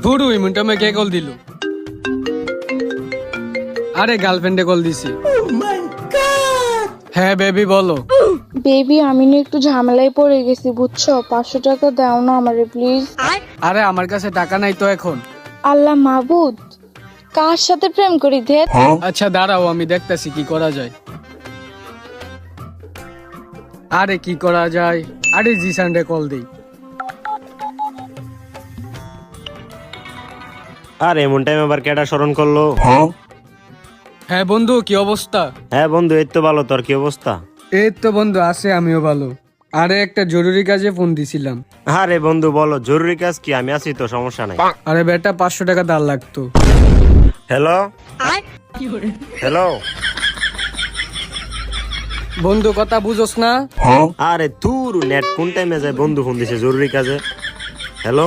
ধুর ওই মিনিটে কে কল দিল? আরে গার্লফ্রেন্ডে কল দিছি। হ্যাঁ বেবি বলো। বেবি আমি না একটু ঝামেলায় পড়ে গেছি বুঝছো, 500 টাকা দাও না আমারে প্লিজ। আরে আমার কাছে টাকা নাই তো এখন। আল্লাহ মাবুদ, কার সাথে প্রেম করি ধেত। আচ্ছা দাঁড়াও আমি দেখতেছি কি করা যায়। আরে কি করা যায়, আরে জিসানরে কল দেই। আর এমন টাইম আবার কেডা স্মরণ করলো? হ্যাঁ বন্ধু কি অবস্থা? হ্যাঁ বন্ধু, এই তো ভালো। তোর কি অবস্থা? এই তো বন্ধু আছে, আমিও ভালো। আরে একটা জরুরি কাজে ফোন দিছিলাম। আরে বন্ধু বলো, জরুরি কাজ কি? আমি আছি তো, সমস্যা নাই। আরে বেটা 500 টাকা ধার লাগতো। Hello hello. বন্ধু কথা বুঝোস না? আরে তুর নেট কোন টাইমে যায়? বন্ধু ফোন দিছে জরুরি কাজে। হ্যালো